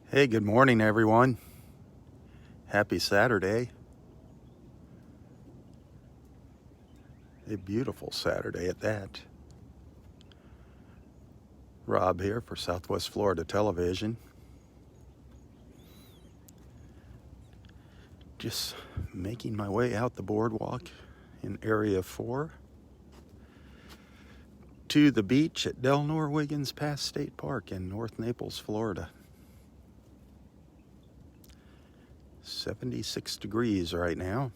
Hey, good morning, everyone. Happy Saturday. A beautiful Saturday at that. Robb here for Southwest Florida Television. Just making my way out the boardwalk in Area 4 to the beach at Delnor-Wiggins Pass State Park in North Naples, Florida. 76 degrees right now.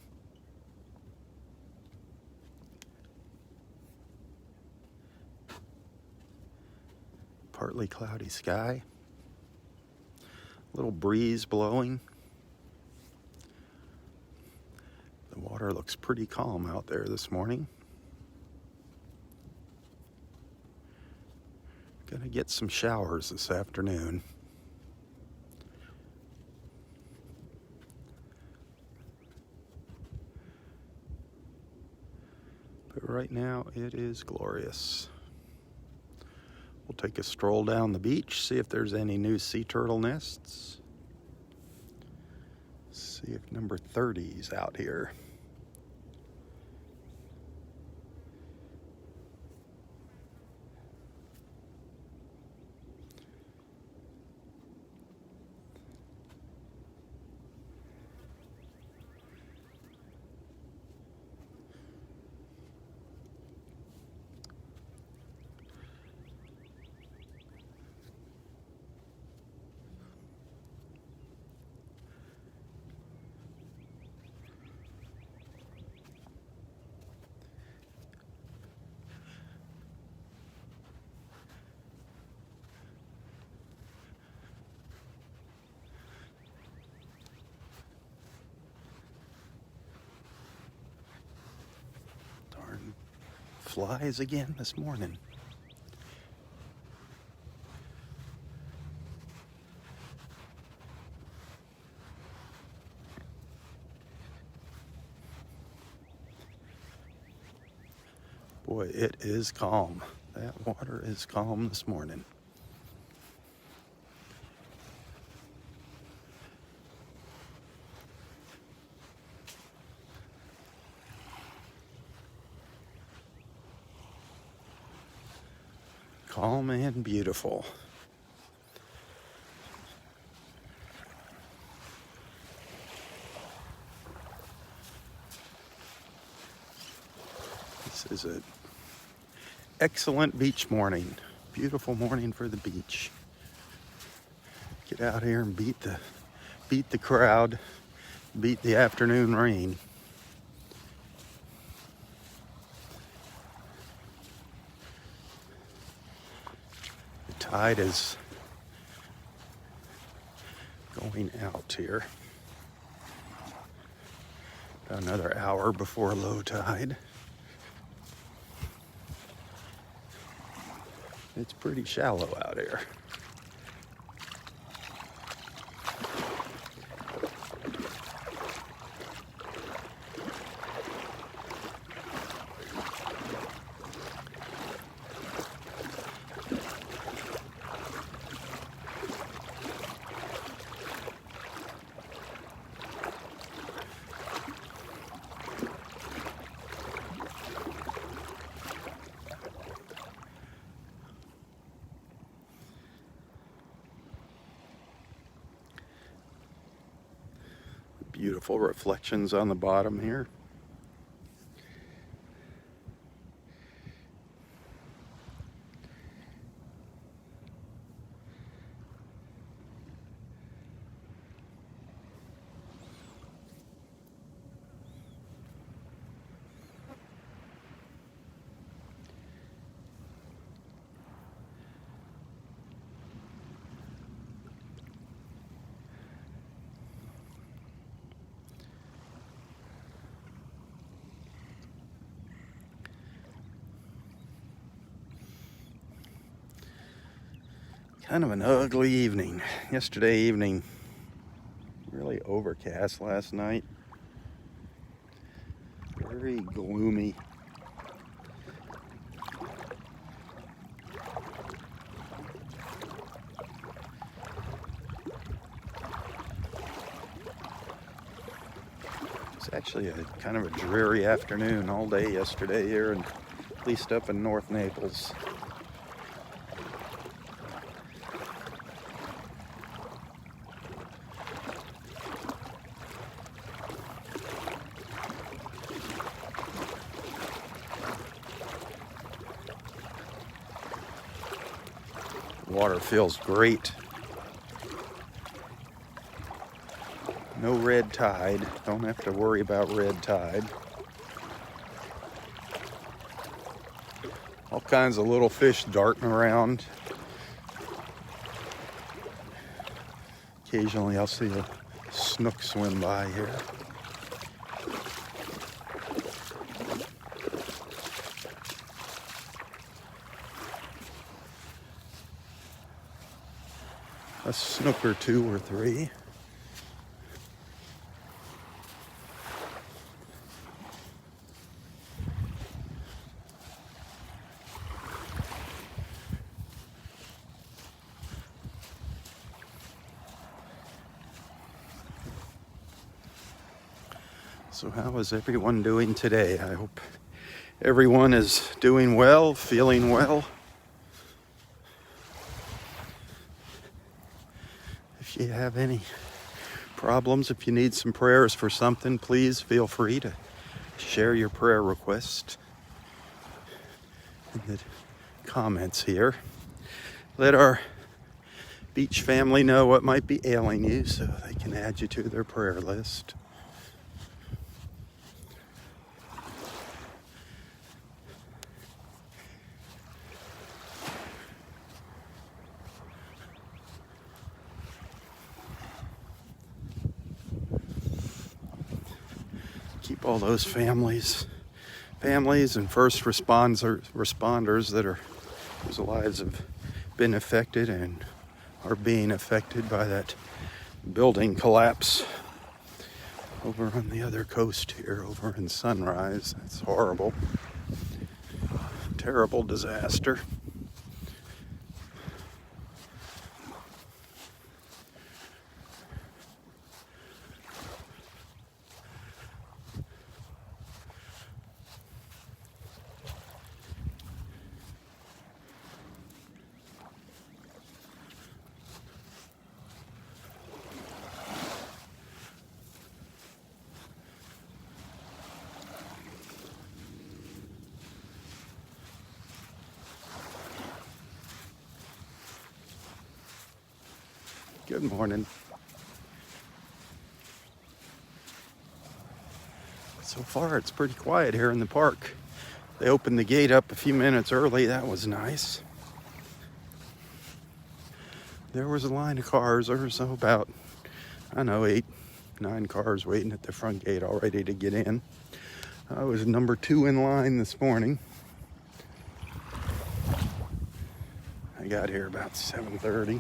Partly cloudy sky. Little breeze blowing. The water looks pretty calm out there this morning. Gonna get some showers this afternoon. But right now it is glorious. We'll take a stroll down the beach, see if there's any new sea turtle nests. See if number 30's out here. Darn flies again this morning. Boy, it is calm. That water is calm this morning. Calm and beautiful. This is an excellent beach morning. Beautiful morning for the beach. Get out here and beat the crowd, beat the afternoon rain. The tide is going out here. About another hour before low tide. It's pretty shallow out here. Beautiful reflections on the bottom here. Kind of an ugly evening. Yesterday evening, really overcast last night. Very gloomy. It's actually a kind of a dreary afternoon all day yesterday here, and at least up in North Naples. Water feels great. No red tide. Don't have to worry about red tide. All kinds of little fish darting around. Occasionally I'll see a snook swim by here. A snook or two or three. So how is everyone doing today? I hope everyone is doing well, feeling well. If you have any problems, if you need some prayers for something, please feel free to share your prayer request in the comments here. Let our beach family know what might be ailing you so they can add you to their prayer list. Keep all those families and first responders whose lives have been affected and are being affected by that building collapse over on the other coast here, over in Sunrise. It's horrible. Terrible disaster. Good morning. So far, it's pretty quiet here in the park. They opened the gate up a few minutes early. That was nice. There was a line of cars, or so about, 8, 9 cars waiting at the front gate all ready to get in. I was number 2 in line this morning. I got here about 7:30.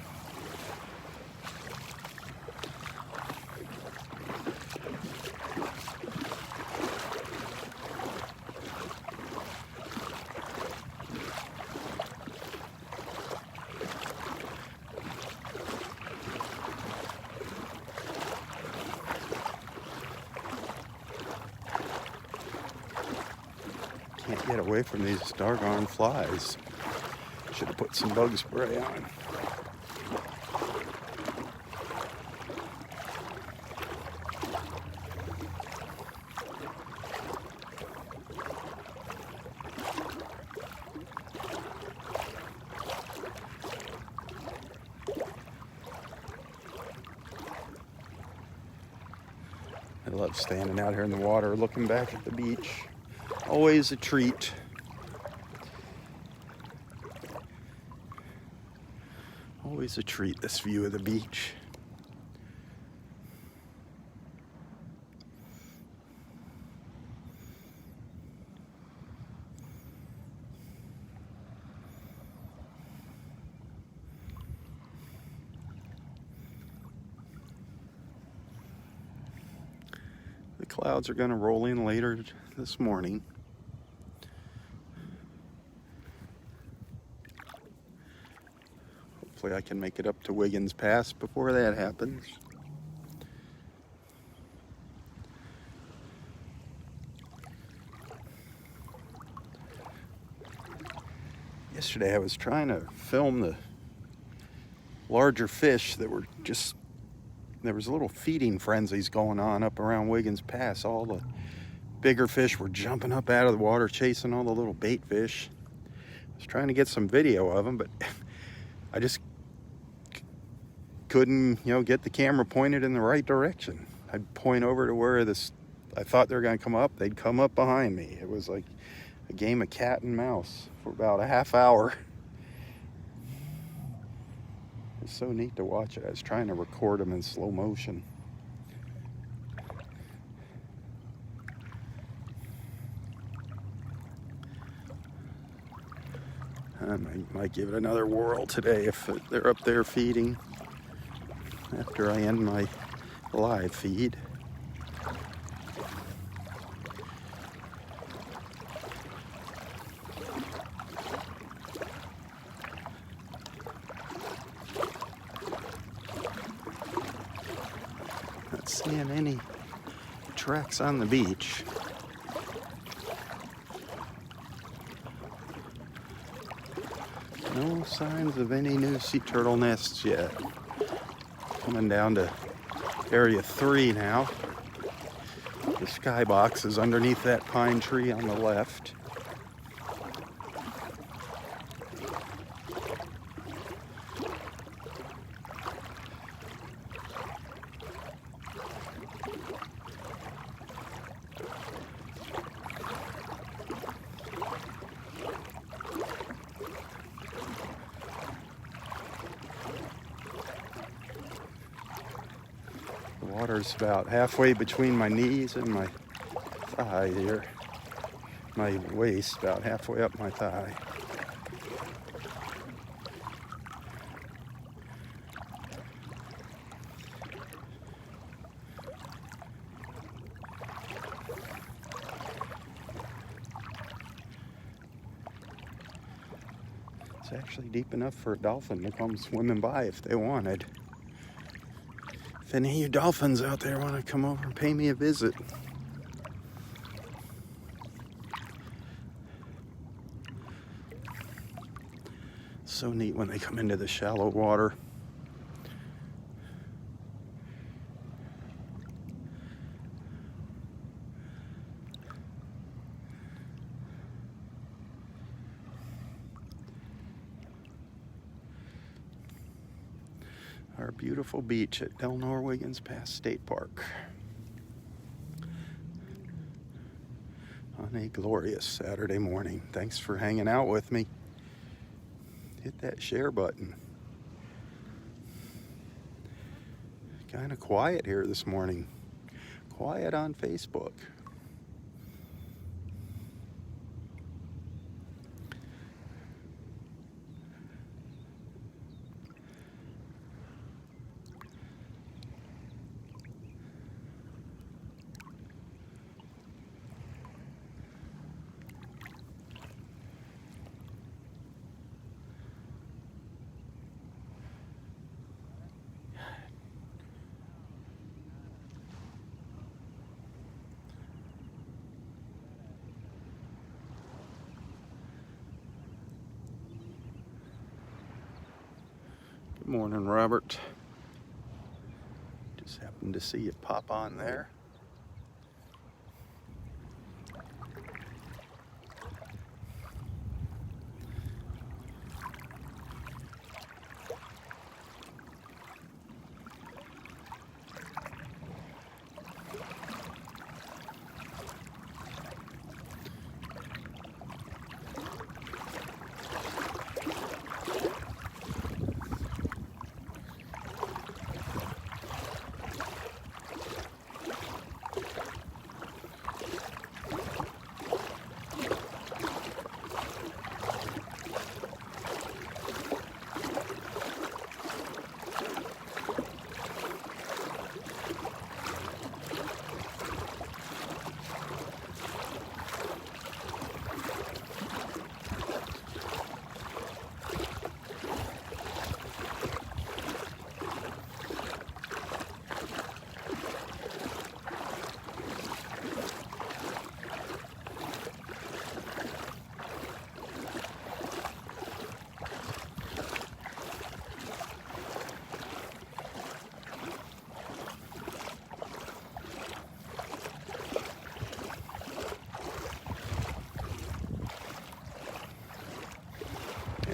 Can't get away from these doggone flies. Should have put some bug spray on. I love standing out here in the water looking back at the beach. Always a treat. Always a treat, this view of the beach. The clouds are going to roll in later this morning. Hopefully I can make it up to Wiggins Pass before that happens. yesterday I was trying to film the larger fish that were just, there was little feeding frenzies going on up around Wiggins Pass. All the bigger fish were jumping up out of the water, chasing all the little bait fish. I was trying to get some video of them, but I just couldn't, get the camera pointed in the right direction. I'd point over to where I thought they were going to come up. They'd come up behind me. It was like a game of cat and mouse for about a half hour. It was so neat to watch it. I was trying to record them in slow motion. I might give it another whirl today if they're up there feeding after I end my live feed. Not seeing any tracks on the beach. No signs of any new sea turtle nests yet. Coming down to area 3 now. The skybox is underneath that pine tree on the left. The water's about halfway between my knees and my thigh here. My waist, about halfway up my thigh. It's actually deep enough for a dolphin to come swimming by if they wanted. If any of you dolphins out there want to come over and pay me a visit. So neat when they come into the shallow water. Our beautiful beach at Delnor-Wiggins Pass State Park on a glorious Saturday morning. Thanks for hanging out with me. Hit that share button. Kind of quiet here this morning. Quiet on Facebook. Good morning, Robert. Just happened to see you pop on there.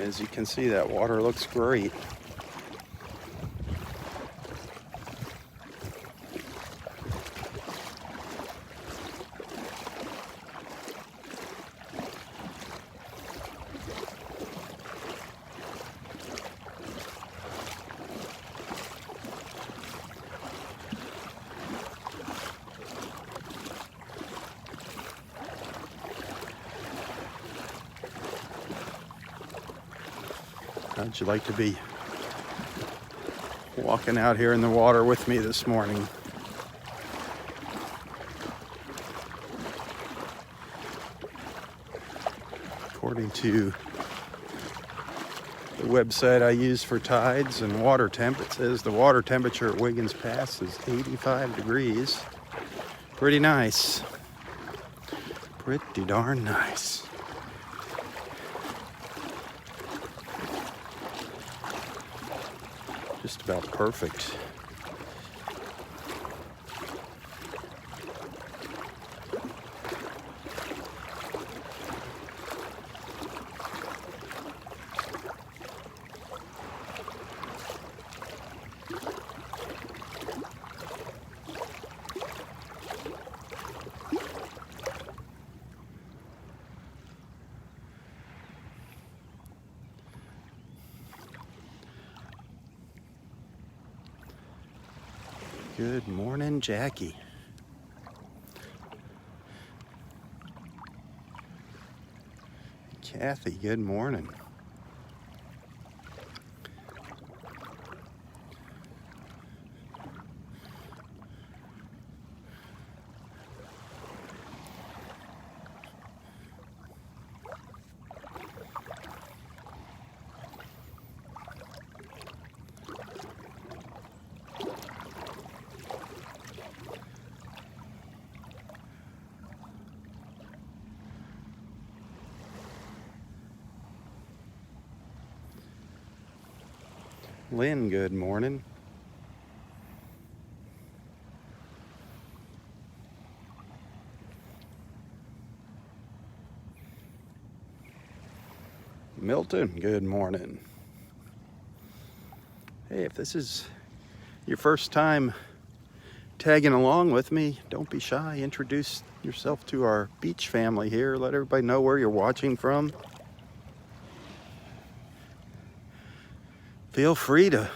As you can see, that water looks great. How'd you like to be walking out here in the water with me this morning? According to the website I use for tides and water temp, it says the water temperature at Wiggins Pass is 85 degrees. Pretty nice. Pretty darn nice. Just about perfect. Good morning, Jackie. Kathy, good morning. Lynn, good morning. Milton, good morning. Hey, if this is your first time tagging along with me, don't be shy. Introduce yourself to our beach family here. Let everybody know where you're watching from. Feel free to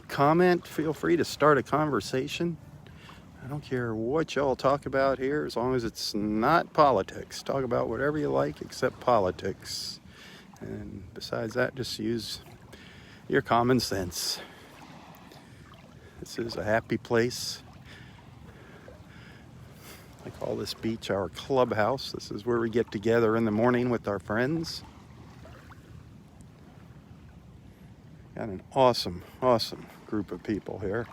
comment. Feel free to start a conversation. I don't care what y'all talk about here, as long as it's not politics. Talk about whatever you like except politics. And besides that, just use your common sense. This is a happy place. I call this beach our clubhouse. This is where we get together in the morning with our friends. Got an awesome, awesome group of people here.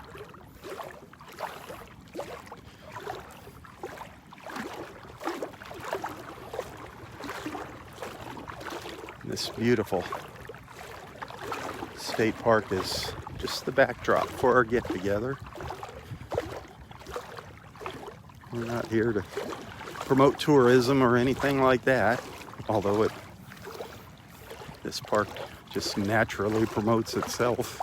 This beautiful state park is just the backdrop for our get-together. We're not here to promote tourism or anything like that, although this park just naturally promotes itself.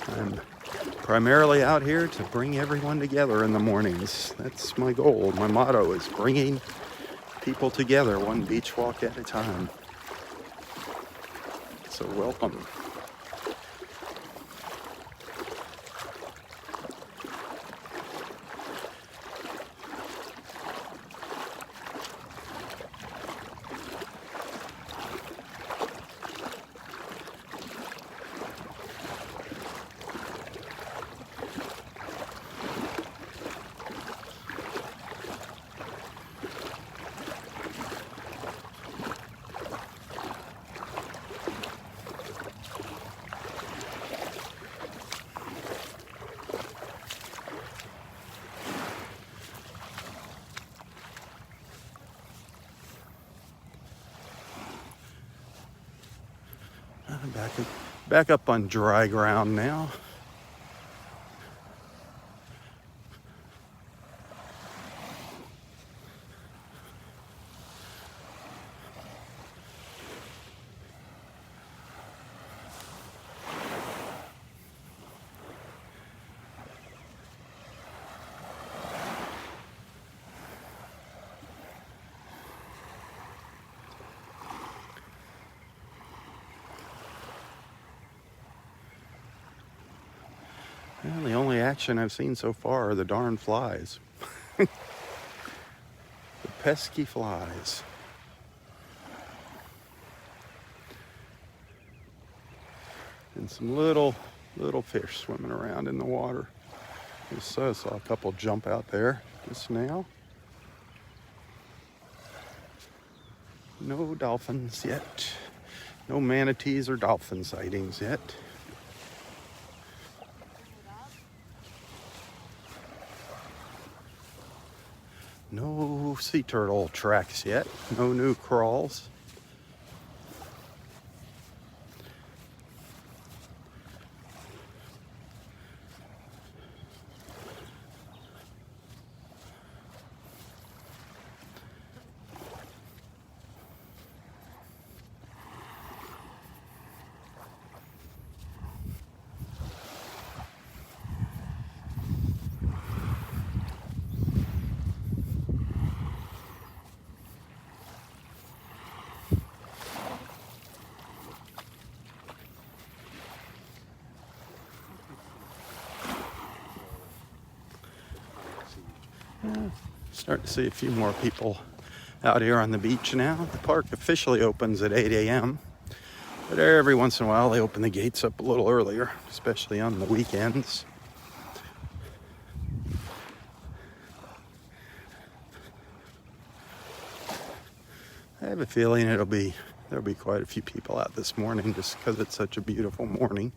I'm primarily out here to bring everyone together in the mornings. That's my goal. My motto is bringing people together one beach walk at a time. So welcome. Back up on dry ground now. Well, the only action I've seen so far are the darn flies. The pesky flies. And some little fish swimming around in the water. Just saw a couple jump out there just now. No dolphins yet. No manatees or dolphin sightings yet. No sea turtle tracks yet. No new crawls. Starting to see a few more people out here on the beach now. The park officially opens at 8 a.m. But every once in a while they open the gates up a little earlier, especially on the weekends. I have a feeling there'll be quite a few people out this morning just because it's such a beautiful morning.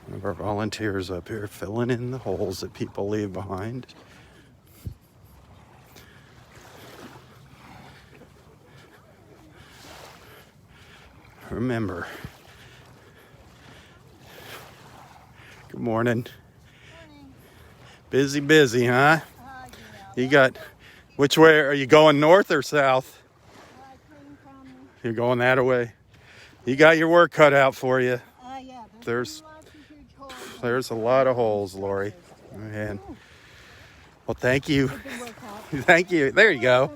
One of our volunteers up here filling in the holes that people leave behind. Remember. Good morning. Busy, huh? You got, which way, are you going north or south? You're going that way. You got your work cut out for you. Yeah, There's a lot of holes, Lori. Man. Well, thank you. Thank you. There you go.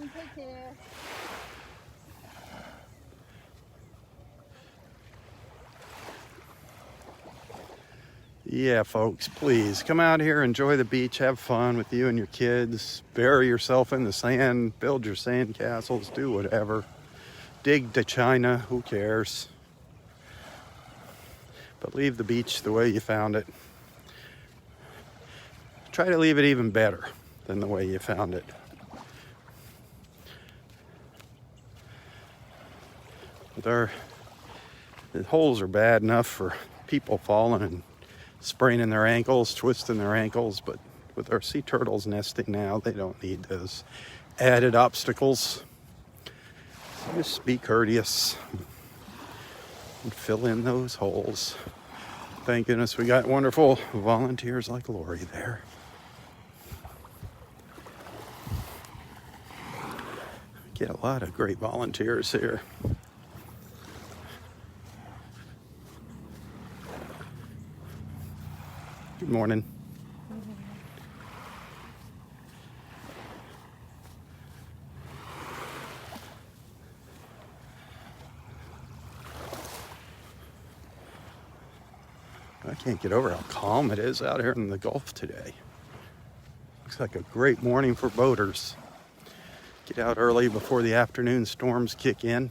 Yeah, folks, please come out here, enjoy the beach, have fun with you and your kids, bury yourself in the sand, build your sand castles, do whatever. Dig to China, who cares? But leave the beach the way you found it. Try to leave it even better than the way you found it. The holes are bad enough for people falling and spraining their ankles, twisting their ankles, but with our sea turtles nesting now, they don't need those added obstacles. So just be courteous and fill in those holes. Thank goodness we got wonderful volunteers like Lori there. Get a lot of great volunteers here. Good morning. I can't get over how calm it is out here in the Gulf today. Looks like a great morning for boaters. Get out early before the afternoon storms kick in.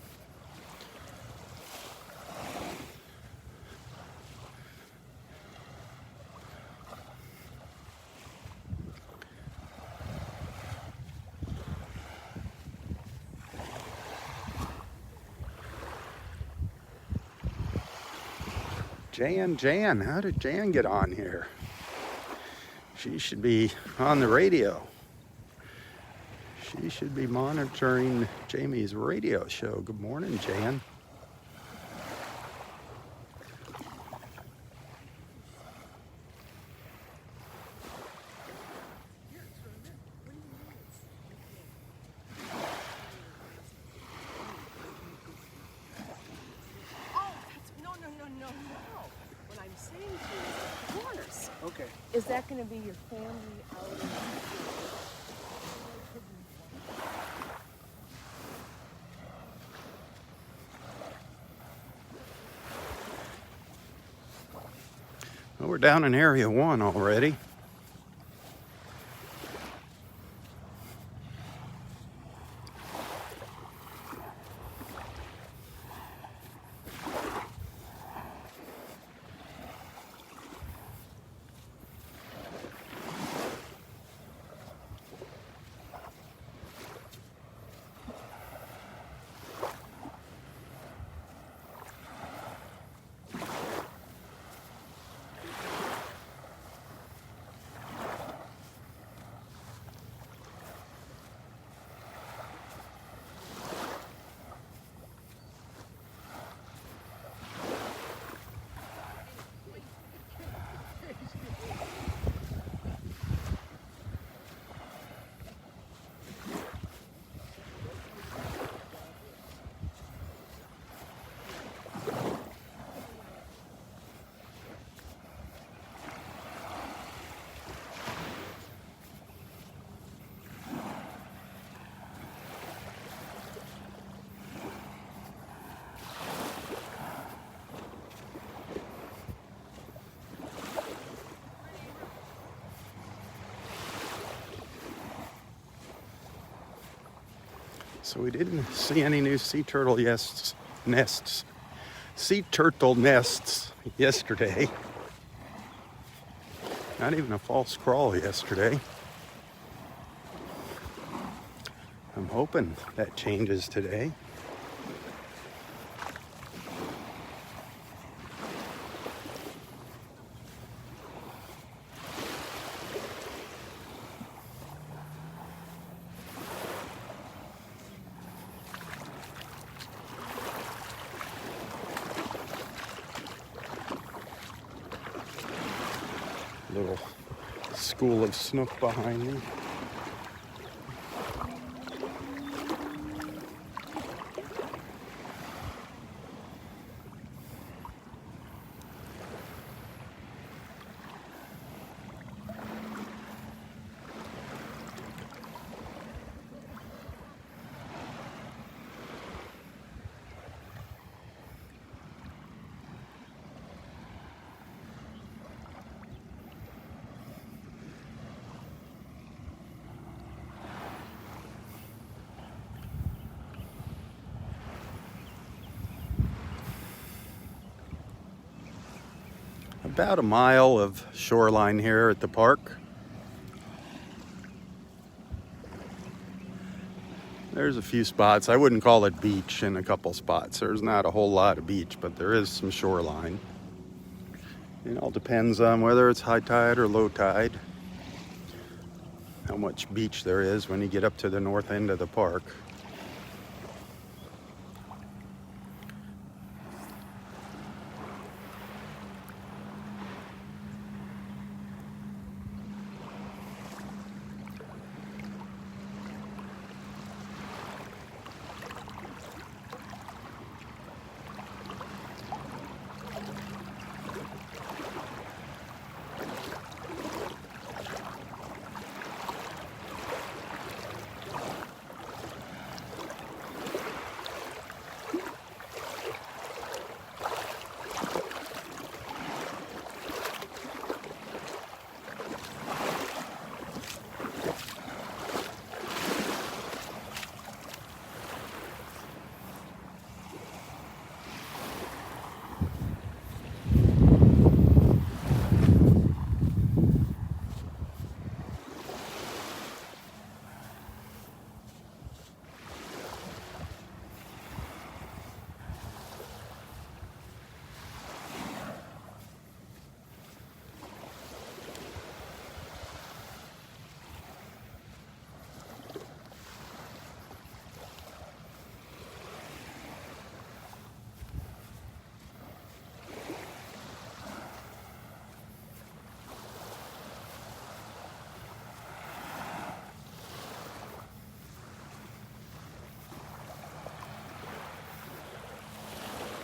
Jan, how did Jan get on here? She should be on the radio. She should be monitoring Jamie's radio show. Good morning, Jan. Is that going to be your family outing? Well, we're down in Area 1 already. So we didn't see any new sea turtle nests. Sea turtle nests yesterday. Not even a false crawl yesterday. I'm hoping that changes today. Little school of snook behind me. About a mile of shoreline here at the park. There's a few spots. I wouldn't call it beach in a couple spots. There's not a whole lot of beach, but there is some shoreline. It all depends on whether it's high tide or low tide, how much beach there is when you get up to the north end of the park.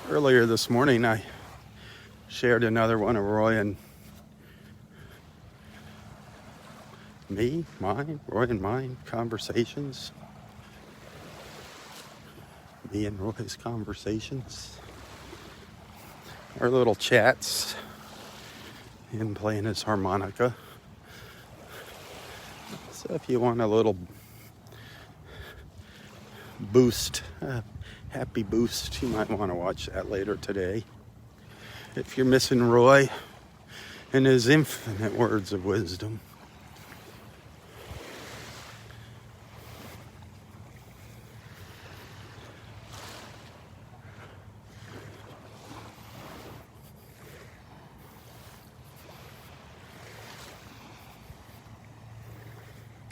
Earlier this morning, I shared another one of Roy and Roy and mine conversations. Me and Roy's conversations. Our little chats. Him playing his harmonica. So if you want a little boost, happy boost, you might want to watch that later today. If you're missing Roy and his infinite words of wisdom.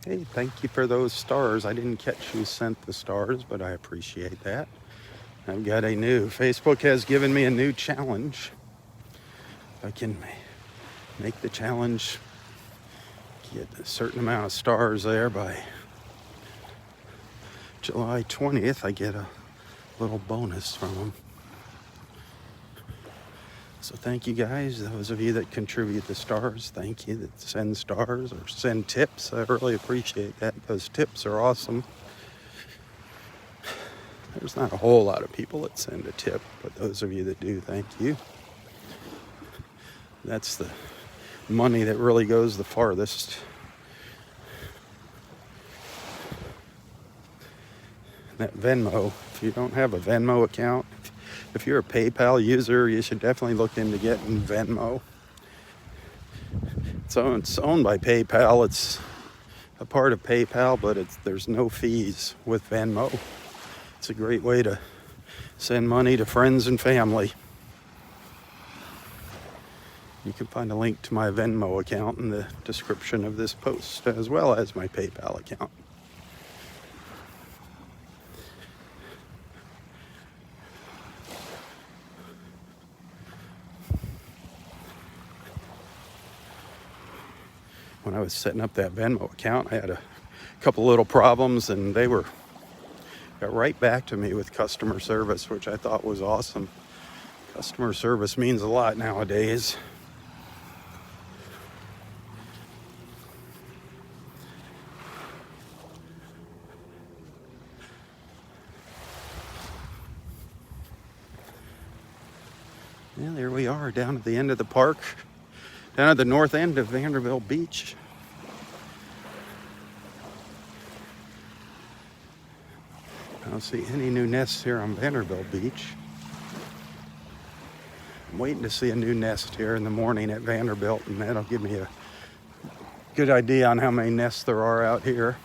Hey, thank you for those stars. I didn't catch who sent the stars, but I appreciate that. I've got Facebook has given me a new challenge. I can make the challenge, get a certain amount of stars there by July 20th, I get a little bonus from them. So thank you guys, those of you that contribute the stars, thank you that send stars or send tips. I really appreciate that. Those tips are awesome. There's not a whole lot of people that send a tip, but those of you that do, thank you. That's the money that really goes the farthest. That Venmo, if you don't have a Venmo account, if you're a PayPal user, you should definitely look into getting Venmo. So it's owned by PayPal. It's a part of PayPal, but there's no fees with Venmo. It's a great way to send money to friends and family. You can find a link to my Venmo account in the description of this post, as well as my PayPal account. When I was setting up that Venmo account, I had a couple little problems, and they got right back to me with customer service, which I thought was awesome. Customer service means a lot nowadays. Yeah, there we are down at the end of the park, down at the north end of Vanderbilt Beach. I don't see any new nests here on Vanderbilt Beach. I'm waiting to see a new nest here in the morning at Vanderbilt, and that'll give me a good idea on how many nests there are out here.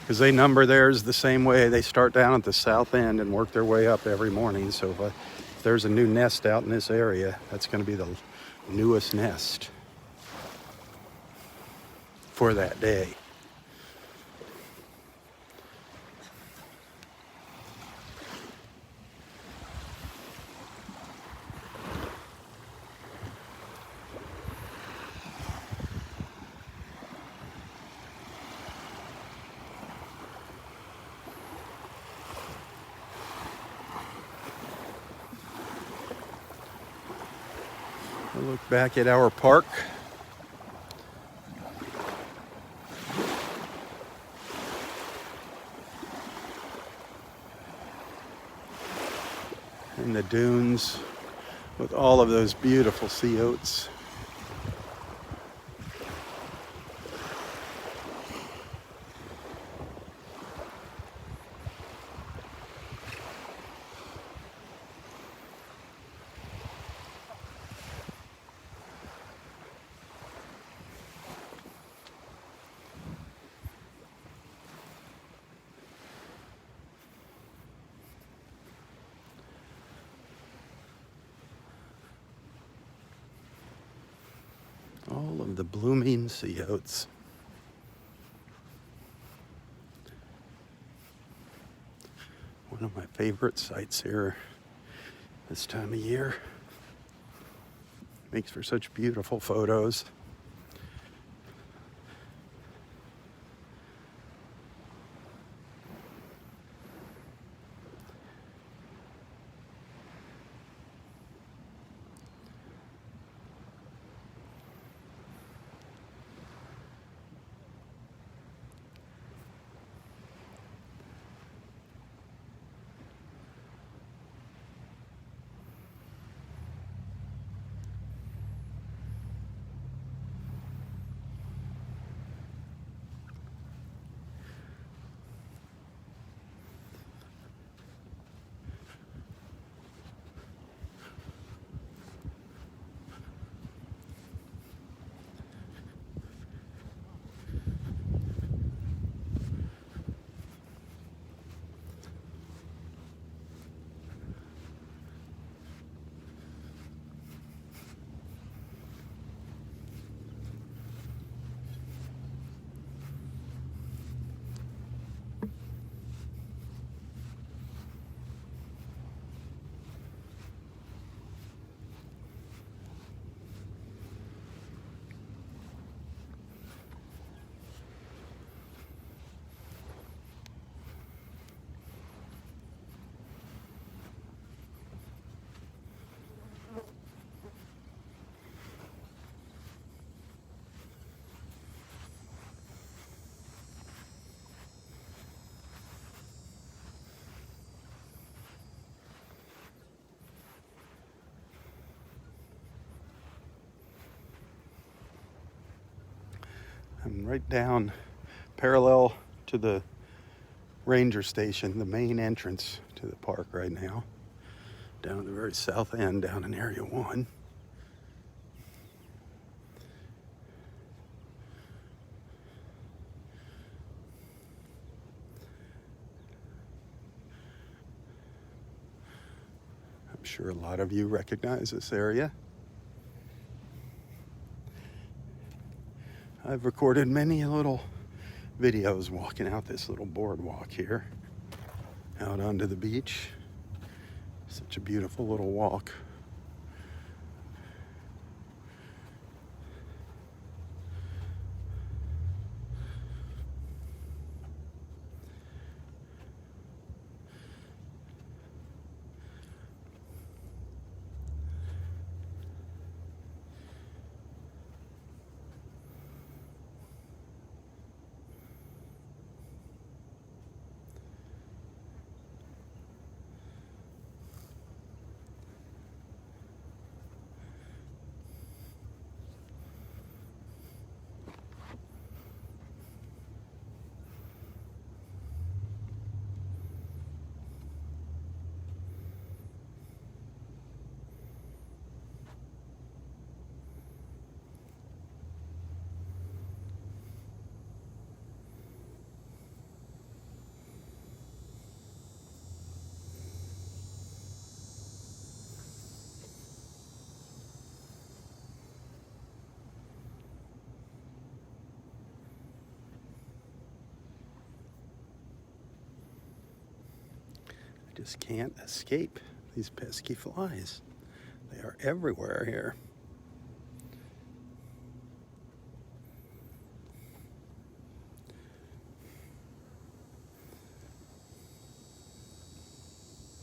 Because they number theirs the same way. They start down at the south end and work their way up every morning. So if there's a new nest out in this area, that's going to be the newest nest for that day. We'll look back at our park. And the dunes with all of those beautiful sea oats. All of the blooming sea oats. One of my favorite sights here this time of year. Makes for such beautiful photos. I'm right down parallel to the ranger station, the main entrance to the park right now. Down at the very south end, down in Area 1. I'm sure a lot of you recognize this area. I've recorded many little videos walking out this little boardwalk here, out onto the beach. Such a beautiful little walk. I just can't escape these pesky flies. They are everywhere here.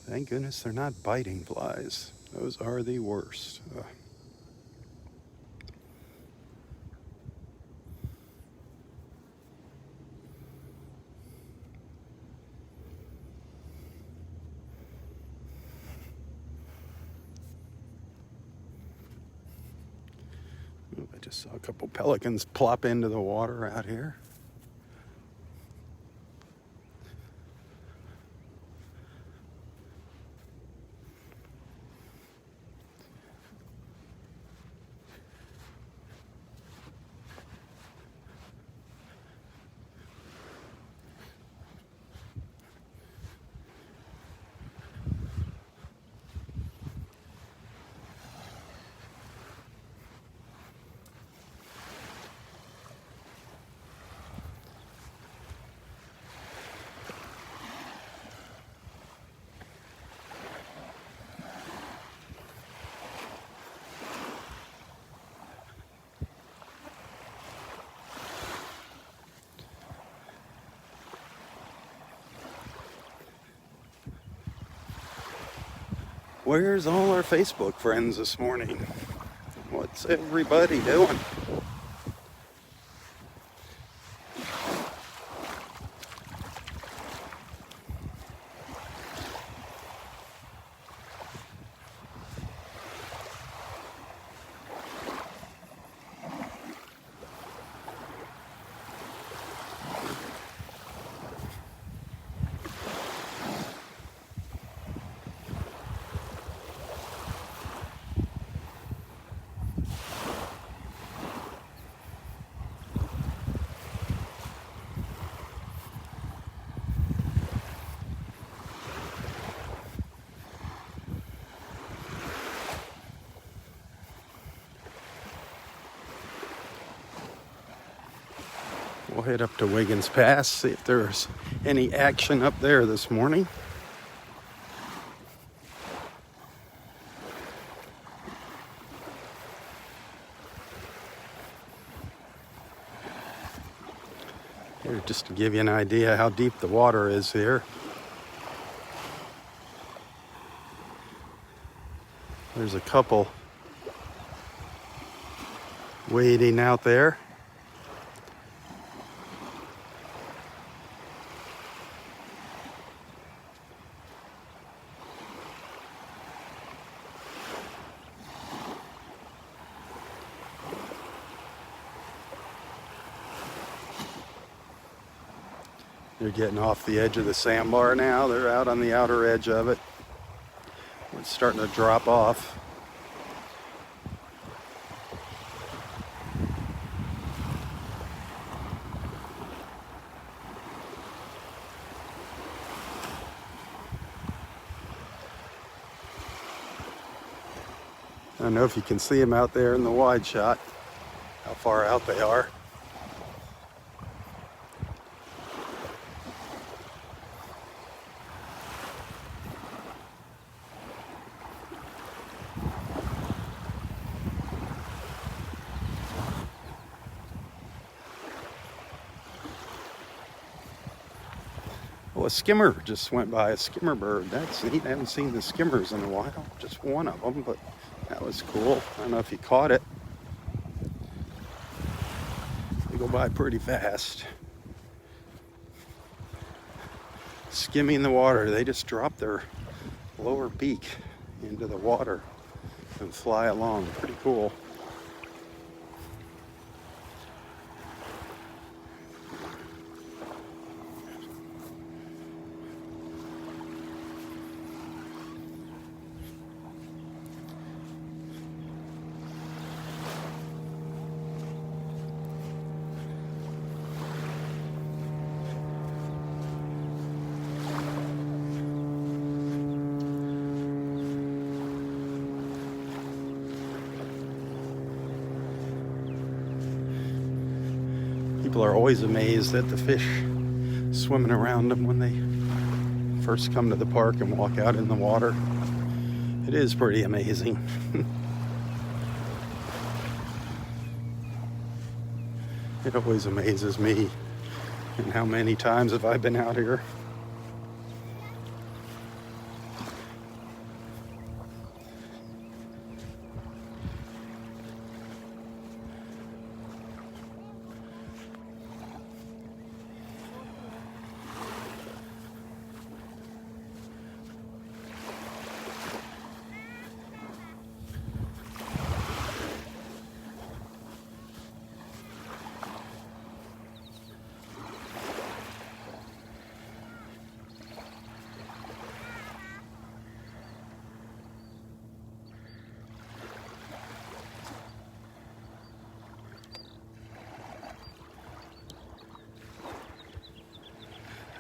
Thank goodness they're not biting flies. Those are the worst. Ugh. Ooh, I just saw a couple pelicans plop into the water out here. Where's all our Facebook friends this morning? What's everybody doing? We'll head up to Wiggins Pass, see if there's any action up there this morning. Here, just to give you an idea how deep the water is here. There's a couple wading out there. They're getting off the edge of the sandbar now. They're out on the outer edge of it. It's starting to drop off. I don't know if you can see them out there in the wide shot, how far out they are. Well, a skimmer just went by, a skimmer bird. That's neat. I haven't seen the skimmers in a while. Just one of them, but that was cool. I don't know if you caught it. They go by pretty fast. Skimming the water. They just drop their lower beak into the water and fly along. Pretty cool. People are always amazed at the fish swimming around them when they first come to the park and walk out in the water. It is pretty amazing. It always amazes me. And how many times have I been out here?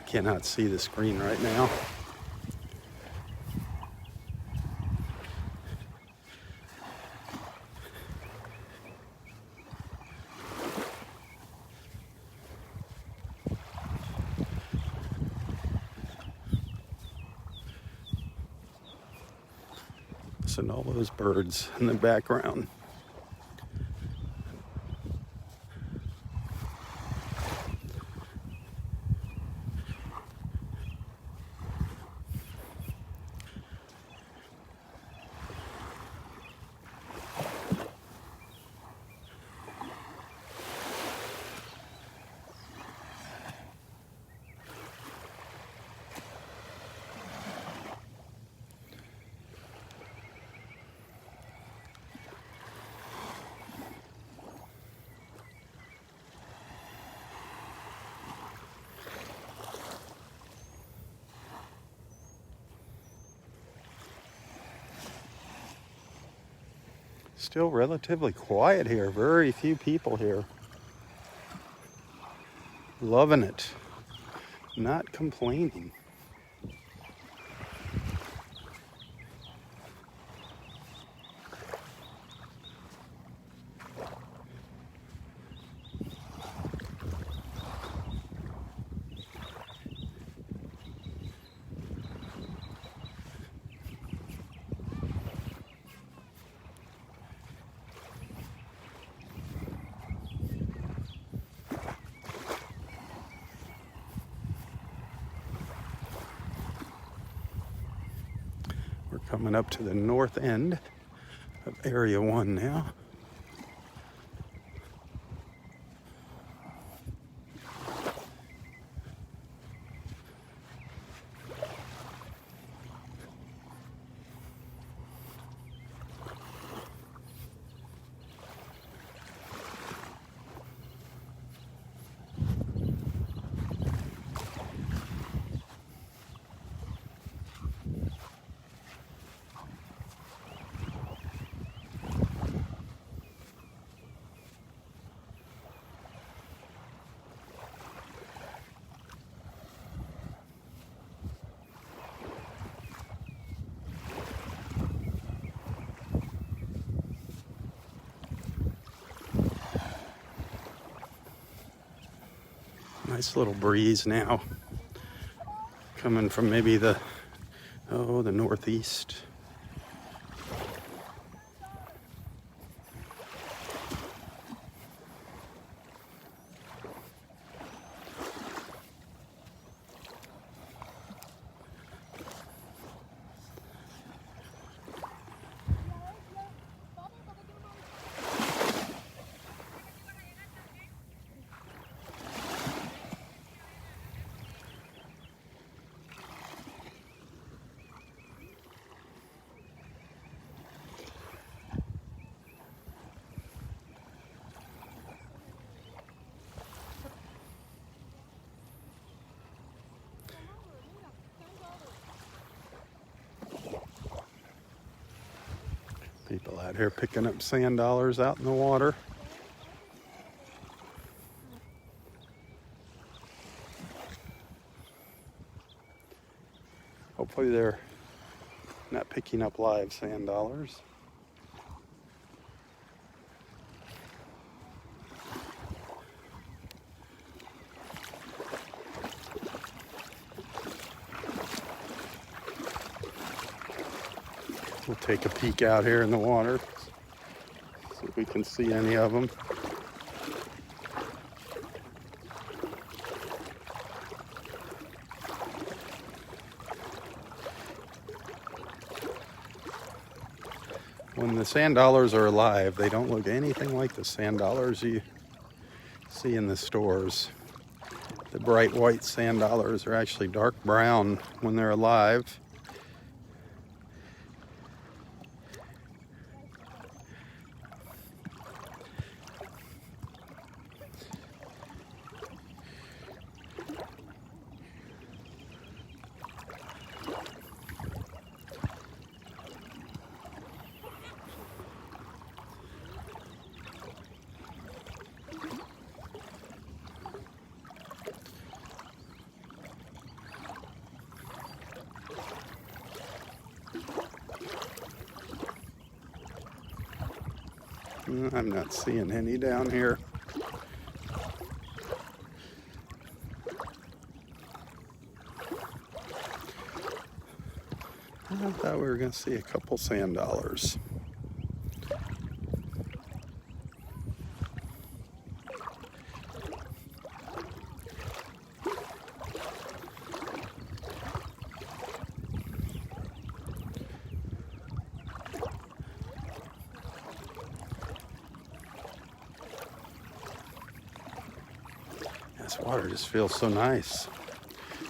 Cannot see the screen right now. Listen to all those birds in the background. Still relatively quiet here. Very few people here. Loving it. Not complaining. We're coming up to the north end of Area 1 now. Nice little breeze now, coming from maybe the northeast. People out here picking up sand dollars out in the water. Hopefully they're not picking up live sand dollars. We'll take a peek out here in the water, see if we can see any of them. When the sand dollars are alive, they don't look anything like the sand dollars you see in the stores. The bright white sand dollars are actually dark brown when they're alive. I'm not seeing any down here. I thought we were going to see a couple sand dollars. This water just feels so nice,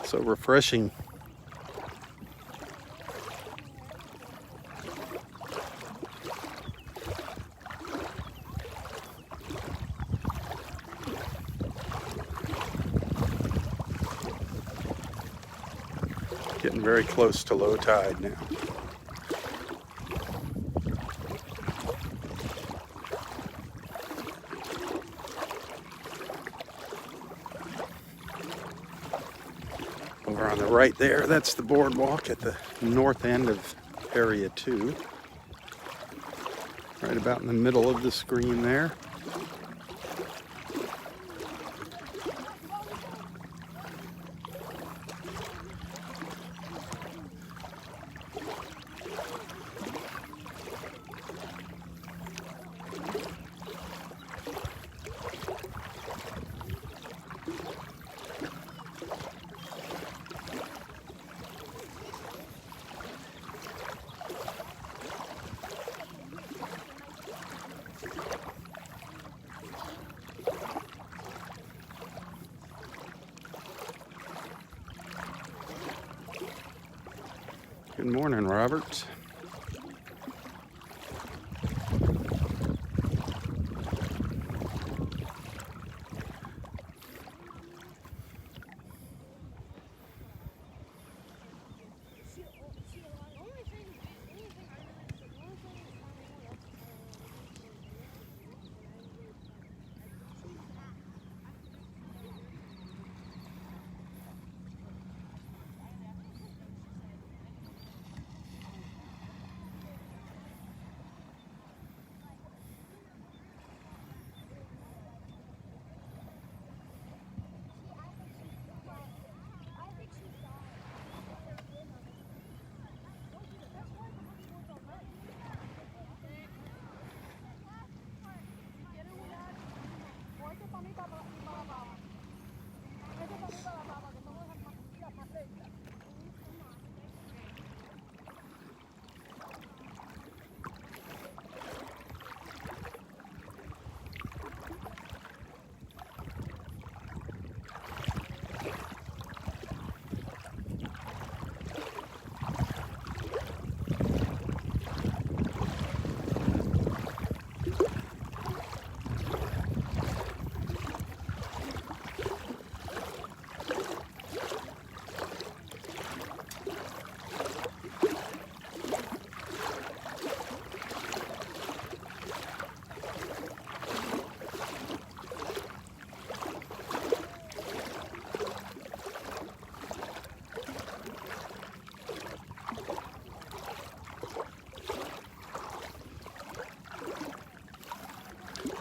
so refreshing. Getting very close to low tide now. Over on the right there, that's the boardwalk at the north end of Area 2. Right about in the middle of the screen there. Good morning, Robert.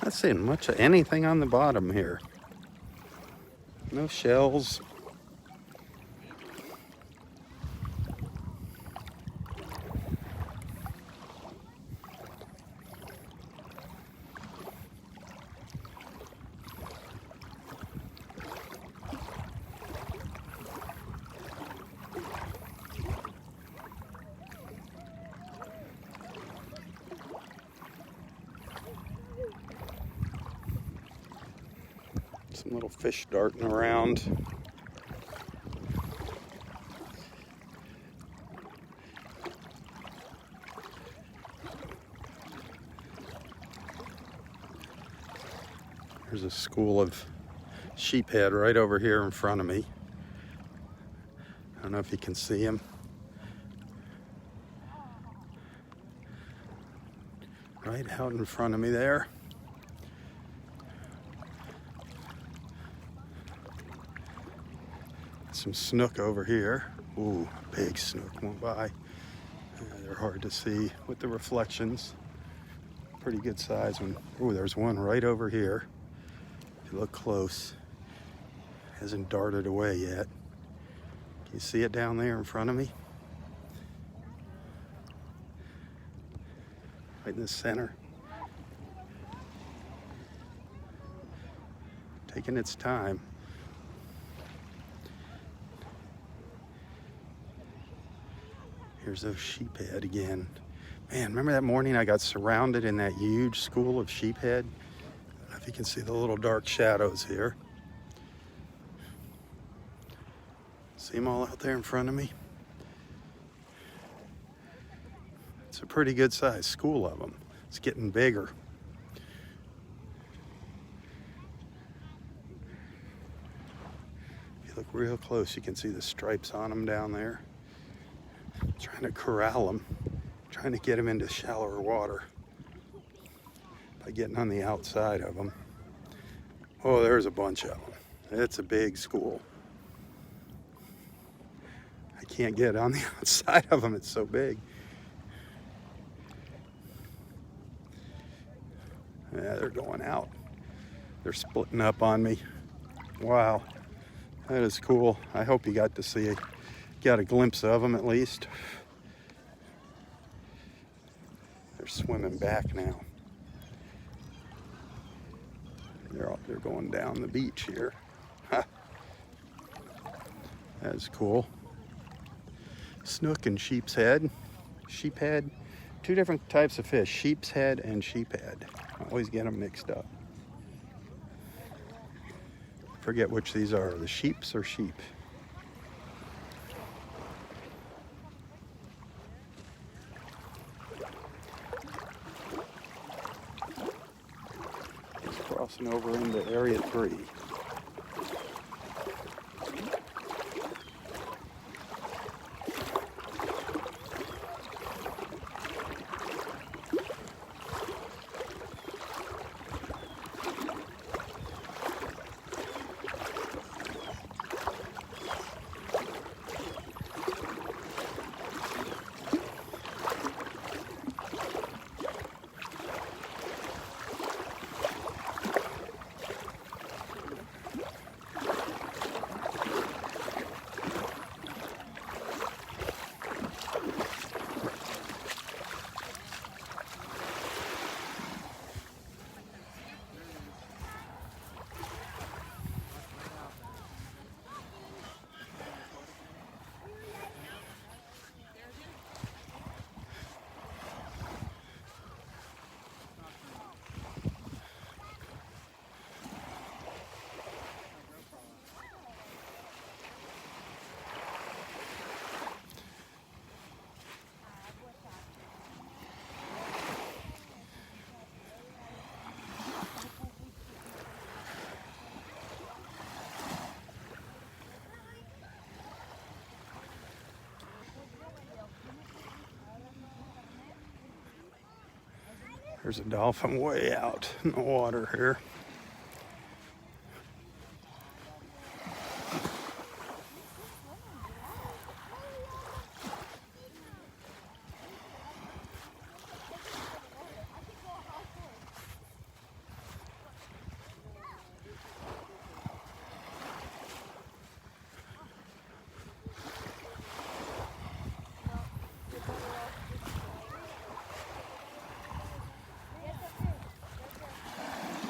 Not seeing much of anything on the bottom here. No shells. Some little fish darting around. There's a school of sheephead right over here in front of me. I don't know if you can see them. Right out in front of me there. Some snook over here. Ooh, big snook went by. They're hard to see with the reflections. Pretty good size one. Ooh, there's one right over here. If you look close, hasn't darted away yet. Can you see it down there in front of me? Right in the center. Taking its time. Here's those sheephead again. Man, remember that morning I got surrounded in that huge school of sheephead? I don't know if you can see the little dark shadows here. See them all out there in front of me? It's a pretty good sized school of them. It's getting bigger. If you look real close, you can see the stripes on them down there. Trying to corral them, trying to get them into shallower water by getting on the outside of them. Oh, there's a bunch of them. It's a big school. I can't get on the outside of them, it's so big. Yeah, they're going out. They're splitting up on me. Wow, that is cool. I hope you got to see got a glimpse of them at least. They're swimming back now. They're going down the beach here. Ha. That's cool. Snook and sheep's head. Sheephead. Two different types of fish, sheep's head and sheephead. I always get them mixed up. Forget which these are, the sheeps or sheep. Crossing over into Area 3. There's a dolphin way out in the water here.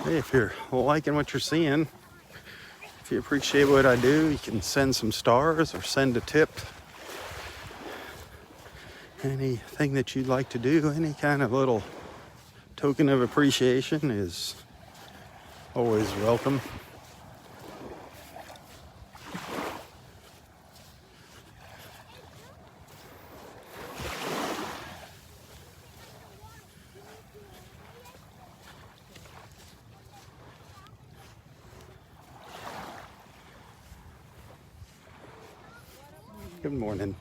Hey, if you're liking what you're seeing, if you appreciate what I do, you can send some stars or send a tip. Anything that you'd like to do, any kind of little token of appreciation is always welcome. Good morning.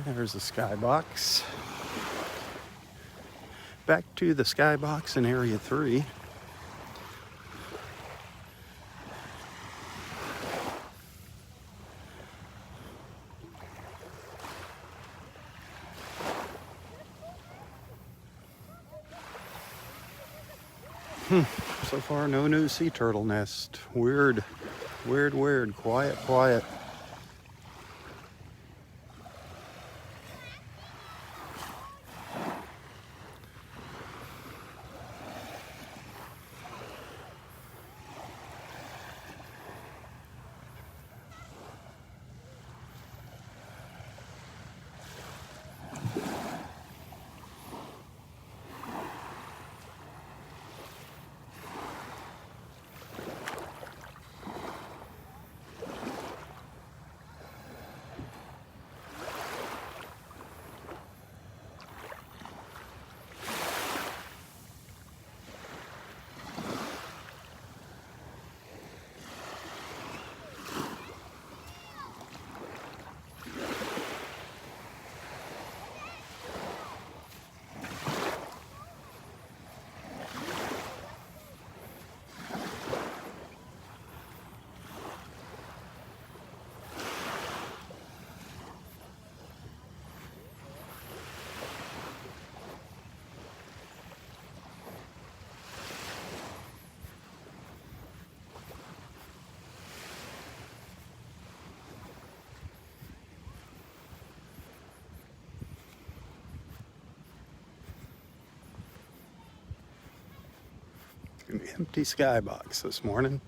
There's the skybox. Back to the skybox in Area 3. So far, no new sea turtle nest. Weird, weird, weird. Quiet, quiet. An empty skybox this morning.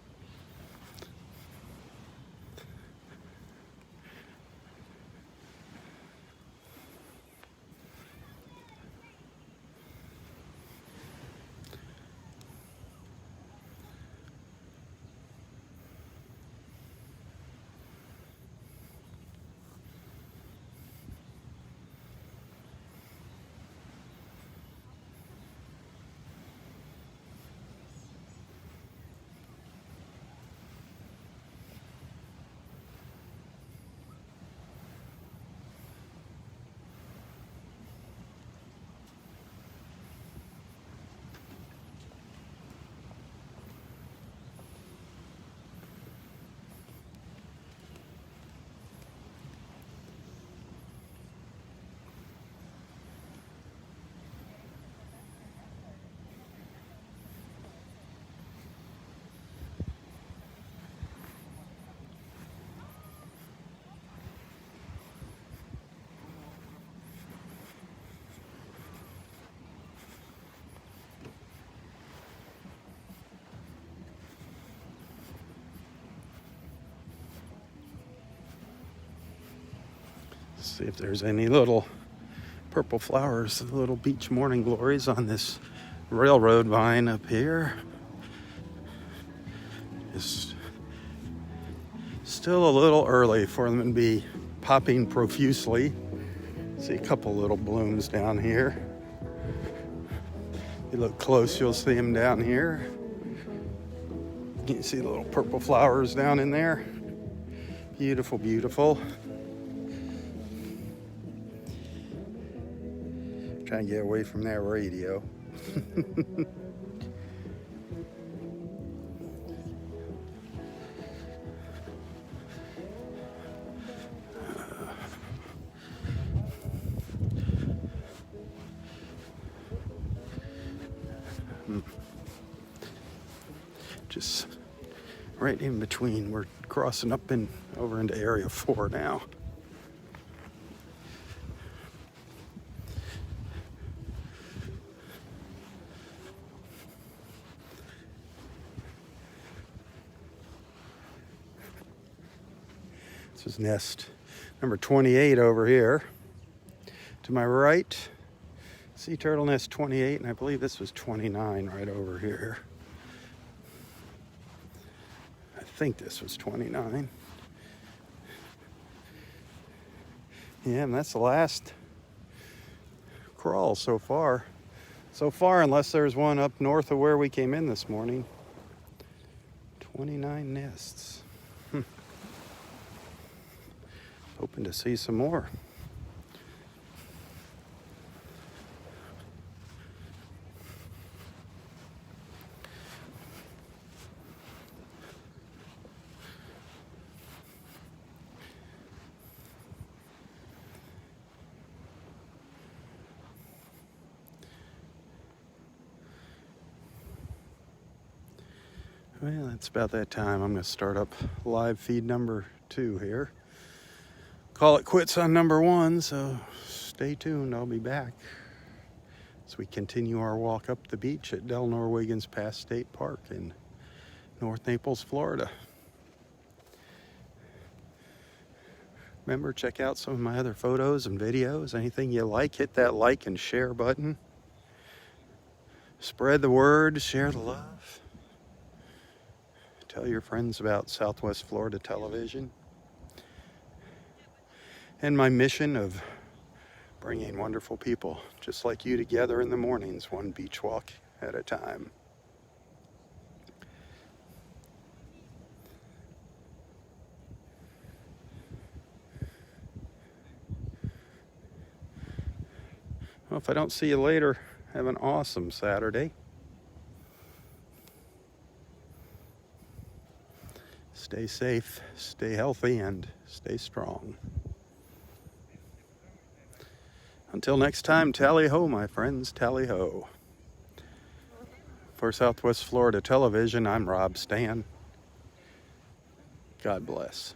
See if there's any little purple flowers, little beach morning glories on this railroad vine up here. It's still a little early for them to be popping profusely. See a couple little blooms down here. If you look close, you'll see them down here. You can see the little purple flowers down in there. Beautiful, beautiful. Trying to get away from that radio. Just right in between. We're crossing up and over into area 4 now. This is nest number 28 over here. To my right, sea turtle nest 28, and I believe this was 29 right over here. I think this was 29. Yeah, and that's the last crawl so far. So far, unless there's one up north of where we came in this morning. 29 nests. Hoping to see some more. Well, it's about that time. I'm going to start up live feed number 2 here. Call it quits on number 1, so stay tuned. I'll be back as we continue our walk up the beach at Delnor-Wiggins Pass State Park in North Naples, Florida. Remember, check out some of my other photos and videos. Anything you like, hit that like and share button. Spread the word, share the love. Tell your friends about Southwest Florida Television. And my mission of bringing wonderful people just like you together in the mornings, one beach walk at a time. Well, if I don't see you later, have an awesome Saturday. Stay safe, stay healthy, and stay strong. Until next time, tally-ho, my friends, tally-ho. For Southwest Florida Television, I'm Robb Stan. God bless.